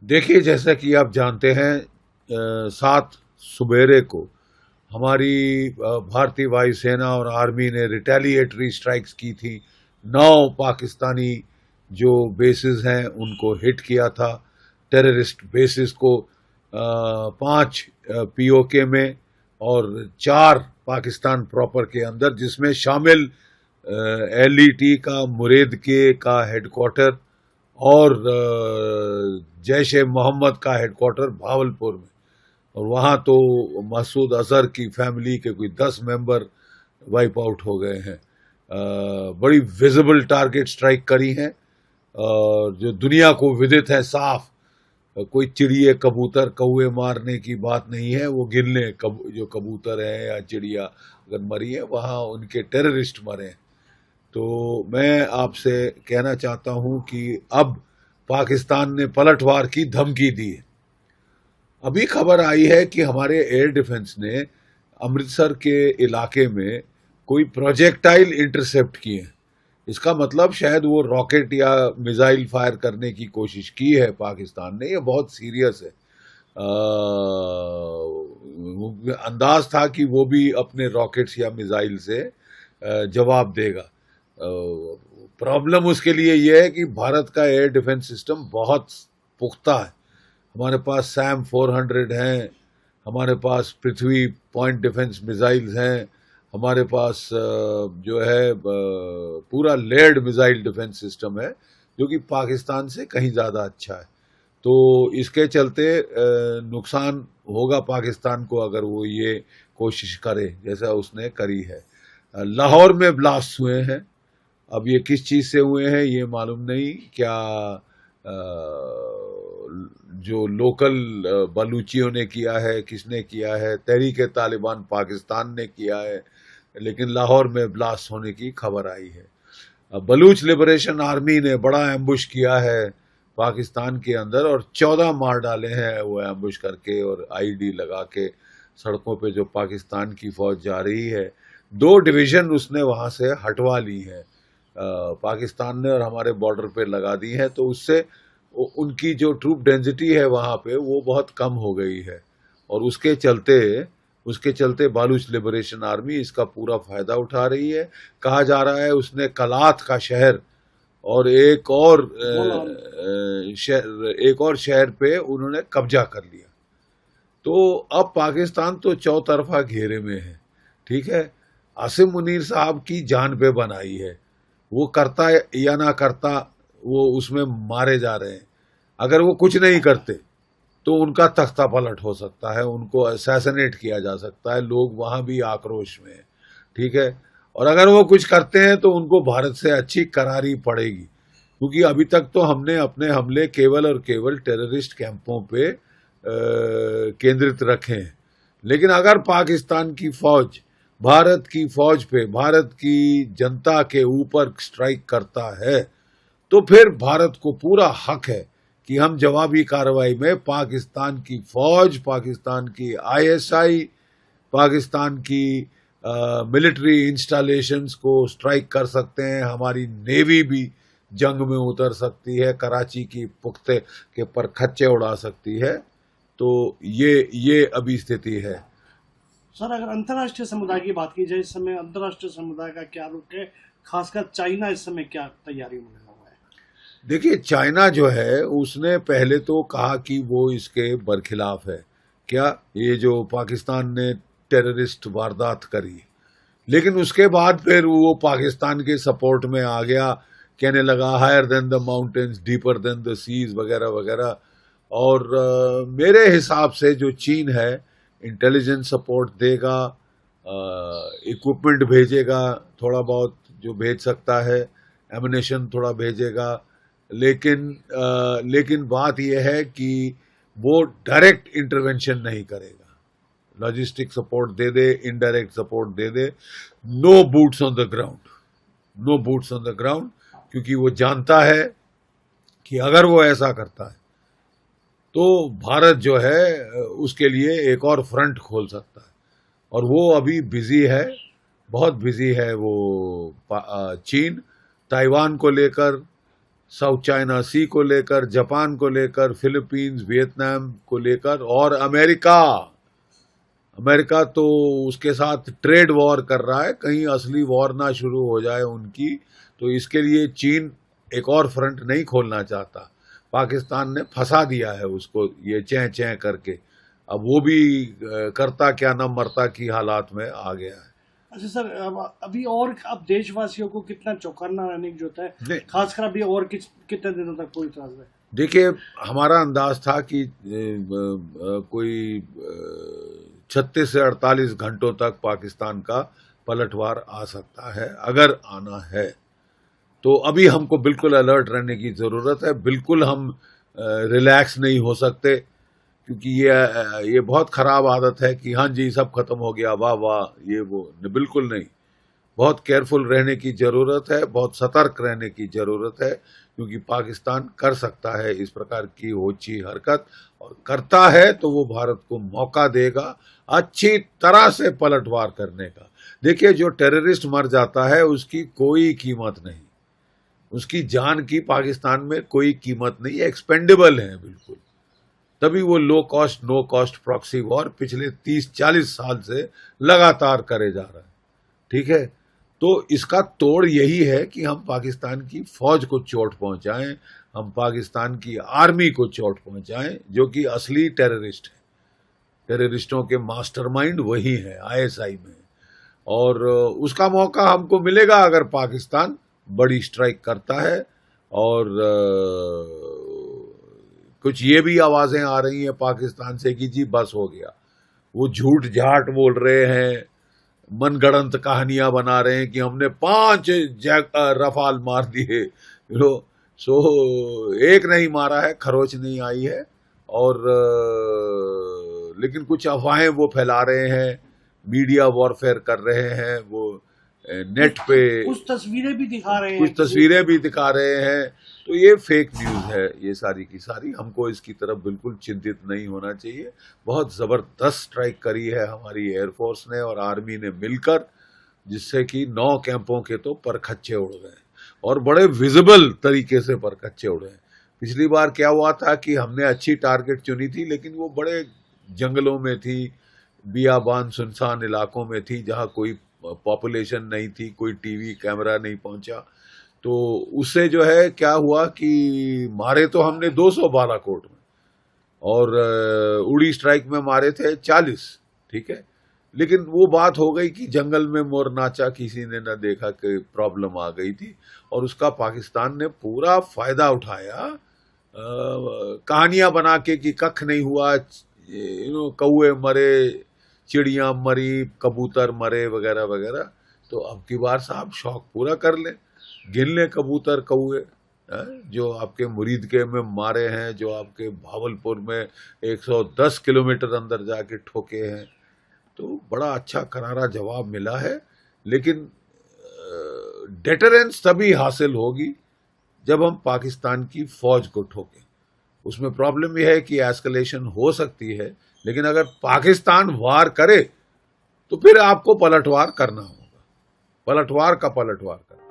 देखिए, जैसा कि आप जानते हैं, 7 सवेरे को हमारी भारतीय वायुसेना और आर्मी ने रिटेलिएटरी स्ट्राइक्स की थी। 9 पाकिस्तानी जो बेसिस हैं उनको हिट किया था, टेररिस्ट बेसिस को, 5 पीओके में और 4 पाकिस्तान प्रॉपर के अंदर, जिसमें शामिल एलईटी का मुरेद के का हेडक्वार्टर और जैश ए मोहम्मद का हेडक्वार्टर भावलपुर में। और वहाँ तो मसूद अजहर की फैमिली के कोई 10 मेंबर वाइप आउट हो गए हैं। बड़ी विजिबल टारगेट स्ट्राइक करी हैं, और जो दुनिया को विदित है साफ, कोई चिड़िए कबूतर कौए मारने की बात नहीं है। वो गिन लें जो कबूतर हैं या चिड़िया अगर मरी है, वहाँ उनके टेररिस्ट मरे हैं। तो मैं आपसे कहना चाहता हूं कि अब पाकिस्तान ने पलटवार की धमकी दी है। अभी खबर आई है कि हमारे एयर डिफेंस ने अमृतसर के इलाके में कोई प्रोजेक्टाइल इंटरसेप्ट किए हैं। इसका मतलब शायद वो रॉकेट या मिसाइल फायर करने की कोशिश की है पाकिस्तान ने। ये बहुत सीरियस है। अंदाज था कि वो भी अपने रॉकेट्स या मिसाइल से जवाब देगा। प्रॉब्लम उसके लिए यह है कि भारत का एयर डिफेंस सिस्टम बहुत पुख्ता है। हमारे पास सैम 400 हैं, हमारे पास पृथ्वी पॉइंट डिफेंस मिसाइल्स हैं, हमारे पास जो है पूरा लेयर्ड मिसाइल डिफेंस सिस्टम है, जो कि पाकिस्तान से कहीं ज़्यादा अच्छा है। तो इसके चलते नुकसान होगा पाकिस्तान को अगर वो ये कोशिश करे जैसा उसने करी है। लाहौर में ब्लास्ट हुए हैं। अब ये किस चीज़ से हुए हैं ये मालूम नहीं। क्या जो लोकल बलूचियों ने किया है, किसने किया है? तहरीक-ए-तालिबान पाकिस्तान ने किया है, लेकिन लाहौर में ब्लास्ट होने की खबर आई है। बलूच लिबरेशन आर्मी ने बड़ा एम्बुश किया है पाकिस्तान के अंदर, और 14 मार डाले हैं वो एम्बुश करके और आईडी लगा के सड़कों पे जो पाकिस्तान की फौज जा रही है। 2 डिवीज़न उसने वहाँ से हटवा ली हैं पाकिस्तान ने, और हमारे बॉर्डर पे लगा दी है। तो उससे उनकी जो ट्रूप डेंसिटी है वहाँ पे वो बहुत कम हो गई है, और उसके चलते बालूच लिबरेशन आर्मी इसका पूरा फायदा उठा रही है। कहा जा रहा है उसने कलात का शहर और एक और शहर पे उन्होंने कब्जा कर लिया। तो अब पाकिस्तान तो चौतरफा घेरे में है। ठीक है, आसिम मुनीर साहब की जान पे बनाई है। वो करता या ना करता, वो उसमें मारे जा रहे हैं। अगर वो कुछ नहीं करते तो उनका तख्ता पलट हो सकता है, उनको असैसिनेट किया जा सकता है। लोग वहां भी आक्रोश में हैं। ठीक है, और अगर वो कुछ करते हैं तो उनको भारत से अच्छी करारी पड़ेगी, क्योंकि अभी तक तो हमने अपने हमले केवल और केवल टेररिस्ट कैंपों पे केंद्रित रखे हैं। लेकिन अगर पाकिस्तान की फौज भारत की फौज पे, भारत की जनता के ऊपर स्ट्राइक करता है, तो फिर भारत को पूरा हक है कि हम जवाबी कार्रवाई में पाकिस्तान की फौज, पाकिस्तान की आईएसआई, पाकिस्तान की मिलिट्री इंस्टॉलेशंस को स्ट्राइक कर सकते हैं। हमारी नेवी भी जंग में उतर सकती है, कराची की पुख्ते के पर खच्चे उड़ा सकती है। तो ये अभी स्थिति है। सर, अगर अंतर्राष्ट्रीय समुदाय की बात की जाए, इस समय अंतर्राष्ट्रीय समुदाय का क्या रुख है? खासकर चाइना इस समय क्या तैयारी में लगा हुआ है? देखिए, चाइना जो है उसने पहले तो कहा कि वो इसके बरखिलाफ है, क्या ये जो पाकिस्तान ने टेररिस्ट वारदात करी, लेकिन उसके बाद फिर वो पाकिस्तान के सपोर्ट में आ गया, कहने लगा higher than the mountains deeper than the seas वगैरह वगैरह। और मेरे हिसाब से जो चीन है इंटेलिजेंस सपोर्ट देगा, इक्विपमेंट भेजेगा, थोड़ा बहुत जो भेज सकता है, एमुनेशन थोड़ा भेजेगा, लेकिन बात यह है कि वो डायरेक्ट इंटरवेंशन नहीं करेगा। लॉजिस्टिक सपोर्ट दे दे, इनडायरेक्ट सपोर्ट दे दे, no boots on the ground, no boots on the ground, क्योंकि वो जानता है कि अगर वो ऐसा करता है तो भारत जो है उसके लिए एक और फ्रंट खोल सकता है। और वो अभी बिजी है, बहुत बिजी है वो चीन, ताइवान को लेकर, साउथ चाइना सी को लेकर, जापान को लेकर, फिलीपींस, वियतनाम को लेकर, और अमेरिका तो उसके साथ ट्रेड वॉर कर रहा है, कहीं असली वॉर ना शुरू हो जाए उनकी, तो इसके लिए चीन एक और फ्रंट नहीं खोलना चाहता। पाकिस्तान ने फंसा दिया है उसको ये चैं चैं करके, अब वो भी करता क्या न मरता की हालात में आ गया है। अच्छा सर, अभी और अब देशवासियों को कितना चौकन्ना रहने की जरूरत है, नहीं, खासकर अभी और कितने दिनों तक पूरी तरह से? देखिए, हमारा अंदाज था कि कोई 36 से 48 घंटों तक पाकिस्तान का पलटवार आ सकता है, अगर आना है तो। अभी हमको बिल्कुल अलर्ट रहने की जरूरत है, बिल्कुल हम रिलैक्स नहीं हो सकते, क्योंकि ये बहुत खराब आदत है कि हाँ जी सब खत्म हो गया, वाह वाह, ये वो, बिल्कुल नहीं। बहुत केयरफुल रहने की जरूरत है, बहुत सतर्क रहने की जरूरत है, क्योंकि पाकिस्तान कर सकता है इस प्रकार की होची हरकत, और करता है तो वो भारत को मौका देगा अच्छी तरह से पलटवार करने का। देखिए, जो टेररिस्ट मर जाता है उसकी कोई कीमत नहीं, उसकी जान की पाकिस्तान में कोई कीमत नहीं, एक्सपेंडेबल है बिल्कुल। तभी वो low cost no cost proxy war पिछले 30-40 साल से लगातार करे जा रहा है, ठीक है। तो इसका तोड़ यही है कि हम पाकिस्तान की फौज को चोट पहुंचाएं, हम पाकिस्तान की आर्मी को चोट पहुंचाएं, जो कि असली टेररिस्ट है। टेररिस्टों के मास्टरमाइंड वही है आईएसआई में, और उसका मौका हमको मिलेगा अगर पाकिस्तान बड़ी स्ट्राइक करता है। और कुछ ये भी आवाजें आ रही हैं पाकिस्तान से कि जी बस हो गया, वो झूठ झाट बोल रहे हैं, मनगढ़ंत कहानियां बना रहे हैं कि हमने 5 रफाल मार दिए, सो एक नहीं मारा है, खरोच नहीं आई है। और लेकिन कुछ अफवाहें वो फैला रहे हैं, मीडिया वॉरफेयर कर रहे हैं, वो नेट पे कुछ तस्वीरें भी दिखा रहे हैं, कुछ तस्वीरें भी दिखा रहे हैं, तो ये फेक न्यूज है ये सारी की सारी। हमको इसकी तरफ बिल्कुल चिंतित नहीं होना चाहिए। बहुत जबरदस्त स्ट्राइक करी है हमारी एयरफोर्स ने और आर्मी ने मिलकर, जिससे कि 9 कैंपों के तो परखच्चे उड़ गए, और बड़े विजिबल तरीके से परखच्चे उड़े। पिछली बार क्या हुआ था कि हमने अच्छी टारगेट चुनी थी, लेकिन वो बड़े जंगलों में थी, बियाबान सुनसान इलाकों में थी, जहां कोई पॉपुलेशन नहीं थी, कोई टीवी कैमरा नहीं पहुंचा। तो उससे जो है क्या हुआ कि मारे तो हमने 200 बालाकोट में, और उड़ी स्ट्राइक में मारे थे 40, ठीक है। लेकिन वो बात हो गई कि जंगल में मोर नाचा, किसी ने न देखा कि प्रॉब्लम आ गई थी, और उसका पाकिस्तान ने पूरा फायदा उठाया, कहानियां बना के कि कख नहीं हुआ, कौए मरे, चिड़िया मरी, कबूतर मरे, वगैरह वगैरह। तो अब की बार साहब शौक पूरा कर ले, गिन ले कबूतर कौए जो आपके मुरीद के में मारे हैं, जो आपके भावलपुर में 110 किलोमीटर अंदर जाके ठोके हैं। तो बड़ा अच्छा करारा जवाब मिला है, लेकिन डेटरेंस तभी हासिल होगी जब हम पाकिस्तान की फौज को ठोकें। उसमें प्रॉब्लम यह है कि एस्केलेशन हो सकती है, लेकिन अगर पाकिस्तान वार करे तो फिर आपको पलटवार करना होगा, पलटवार का पलटवार करना।